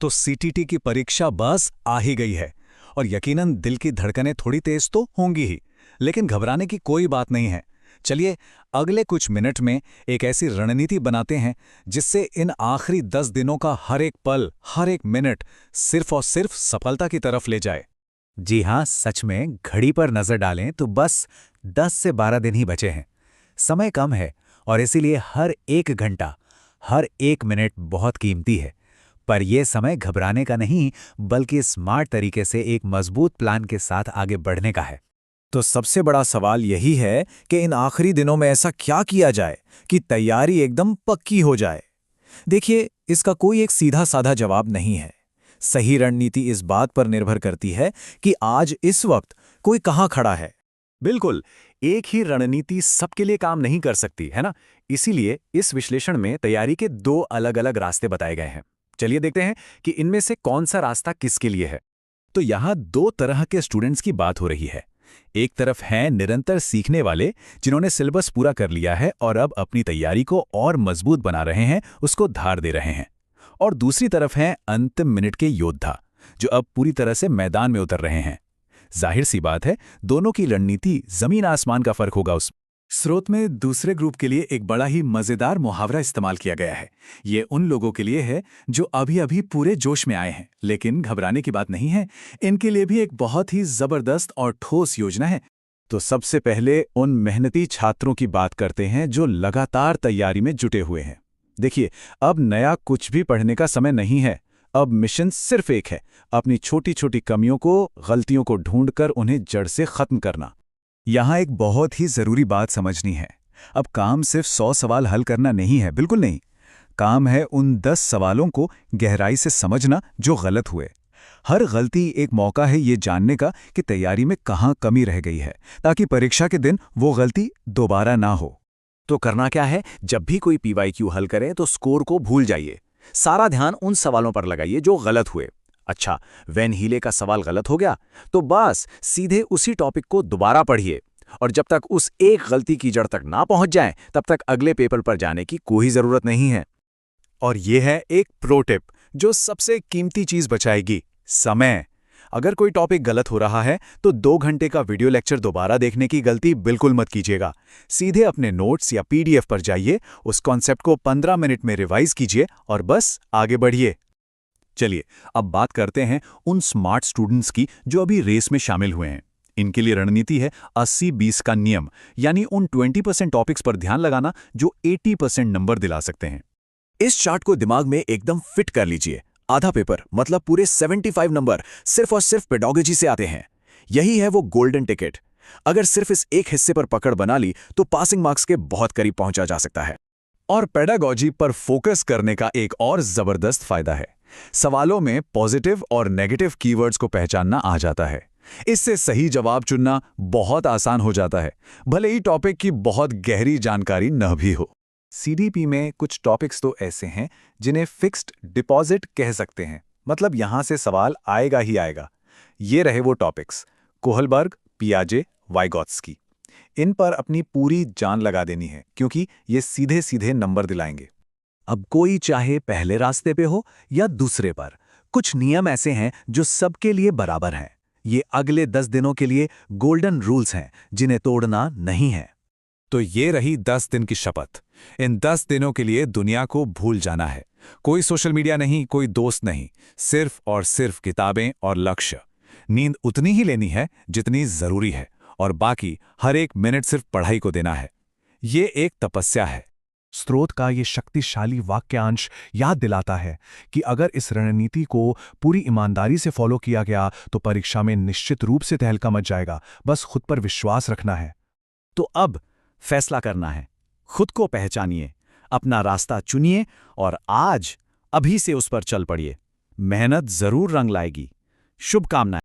तो सीटीटी की परीक्षा बस आ ही गई है। और यकीनन दिल की धड़कनें थोड़ी तेज तो होंगी ही, लेकिन घबराने की कोई बात नहीं है। चलिए, अगले कुछ मिनट में एक ऐसी रणनीति बनाते हैं जिससे इन आखिरी 10 दिनों का हर एक पल, हर एक मिनट सिर्फ और सिर्फ सफलता की तरफ ले जाए। जी हाँ, सच में घड़ी पर नजर डालें तो बस 10 से 12 दिन ही बचे हैं। समय कम है और इसीलिए हर एक घंटा, हर एक मिनट बहुत कीमती है। पर यह समय घबराने का नहीं, बल्कि स्मार्ट तरीके से एक मजबूत प्लान के साथ आगे बढ़ने का है। तो सबसे बड़ा सवाल यही है कि इन आखिरी दिनों में ऐसा क्या किया जाए कि तैयारी एकदम पक्की हो जाए। देखिए, इसका कोई एक सीधा साधा जवाब नहीं है। सही रणनीति इस बात पर निर्भर करती है कि आज इस वक्त कोई कहाँ खड़ा है। बिल्कुल, एक ही रणनीति सबके लिए काम नहीं कर सकती, है ना? इसीलिए इस विश्लेषण में तैयारी के 2 अलग-अलग रास्ते बताए गए हैं। चलिए देखते हैं कि इनमें से कौन सा रास्ता किसके लिए है। तो यहाँ 2 तरह के स्टूडेंट्स की बात हो रही है। एक तरफ हैं निरंतर सीखने वाले, जिन्होंने सिलेबस पूरा कर लिया है और अब अपनी तैयारी को और मजबूत बना रहे हैं, उसको धार दे रहे हैं। और दूसरी तरफ हैं अंतिम मिनट के योद्धा, जो अब पूरी तरह से मैदान में उतर रहे हैं। जाहिर सी बात है, दोनों की रणनीति जमीन आसमान का फर्क होगा। उस स्रोत में दूसरे ग्रुप के लिए एक बड़ा ही मजेदार मुहावरा इस्तेमाल किया गया है। ये उन लोगों के लिए है जो अभी अभी पूरे जोश में आए हैं, लेकिन घबराने की बात नहीं है। इनके लिए भी एक बहुत ही जबरदस्त और ठोस योजना है। तो सबसे पहले उन मेहनती छात्रों की बात करते हैं जो लगातार तैयारी में जुटे हुए हैं। देखिए, अब नया कुछ भी पढ़ने का समय नहीं है। अब मिशन सिर्फ एक है, अपनी छोटी छोटी कमियों को, गलतियों को ढूंढकर उन्हें जड़ से खत्म करना। यहाँ एक बहुत ही जरूरी बात समझनी है। अब काम सिर्फ 100 सवाल हल करना नहीं है, बिल्कुल नहीं। काम है उन 10 सवालों को गहराई से समझना जो गलत हुए। हर गलती एक मौका है ये जानने का कि तैयारी में कहाँ कमी रह गई है, ताकि परीक्षा के दिन वो गलती दोबारा ना हो। तो करना क्या है? जब भी कोई पीवाईक्यू हल करें तो स्कोर को भूल जाइए। सारा ध्यान उन सवालों पर लगाइए जो गलत हुए। अच्छा, वेन हीले का सवाल गलत हो गया तो बस सीधे उसी टॉपिक को दोबारा पढ़िए, और जब तक उस एक गलती की जड़ तक ना पहुंच जाएं, तब तक अगले पेपर पर जाने की कोई जरूरत नहीं है। और ये है एक प्रो टिप जो सबसे कीमती चीज बचाएगी, समय। अगर कोई टॉपिक गलत हो रहा है तो 2 घंटे का वीडियो लेक्चर दोबारा देखने की गलती बिल्कुल मत कीजिएगा। सीधे अपने नोट्स या पीडीएफ पर जाइए, उस कॉन्सेप्ट को 15 मिनट में रिवाइज कीजिए और बस आगे बढ़िए। चलिए, अब बात करते हैं उन स्मार्ट स्टूडेंट्स की जो अभी रेस में शामिल हुए हैं। इनके लिए रणनीति है 80-20 का नियम, यानी उन 20% टॉपिक्स पर ध्यान लगाना जो 80% नंबर दिला सकते हैं। इस चार्ट को दिमाग में एकदम फिट कर लीजिए। आधा पेपर मतलब पूरे 75 नंबर सिर्फ और सिर्फ पेडागोजी से आते हैं। यही है वो गोल्डन टिकट। अगर सिर्फ इस एक हिस्से पर पकड़ बना ली तो पासिंग मार्क्स के बहुत करीब पहुंचा जा सकता है। और पेडागोजी पर फोकस करने का एक और जबरदस्त फायदा है, सवालों में पॉजिटिव और नेगेटिव कीवर्ड्स को पहचानना आ जाता है। इससे सही जवाब चुनना बहुत आसान हो जाता है, भले ही टॉपिक की बहुत गहरी जानकारी न भी हो। सीडीपी में कुछ टॉपिक्स तो ऐसे हैं जिन्हें फिक्स्ड डिपॉजिट कह सकते हैं, मतलब यहां से सवाल आएगा ही आएगा। ये रहे वो टॉपिक्स, कोहलबर्ग, पियाजे, वाइगॉत्स्की। इन पर अपनी पूरी जान लगा देनी है, क्योंकि ये सीधे सीधे नंबर दिलाएंगे। अब कोई चाहे पहले रास्ते पे हो या दूसरे पर, कुछ नियम ऐसे हैं जो सबके लिए बराबर हैं। ये अगले 10 दिनों के लिए गोल्डन रूल्स हैं जिन्हें तोड़ना नहीं है। तो ये रही 10 दिन की शपथ। इन 10 दिनों के लिए दुनिया को भूल जाना है। कोई सोशल मीडिया नहीं, कोई दोस्त नहीं, सिर्फ और सिर्फ किताबें और लक्ष्य। नींद उतनी ही लेनी है जितनी जरूरी है, और बाकी हर एक मिनट सिर्फ पढ़ाई को देना है। ये एक तपस्या है। स्रोत का ये शक्तिशाली वाक्यांश याद दिलाता है कि अगर इस रणनीति को पूरी ईमानदारी से फॉलो किया गया तो परीक्षा में निश्चित रूप से तहलका मच जाएगा। बस खुद पर विश्वास रखना है। तो अब फैसला करना है। खुद को पहचानिए, अपना रास्ता चुनिए और आज अभी से उस पर चल पड़िए। मेहनत जरूर रंग लाएगी। शुभकामनाएं।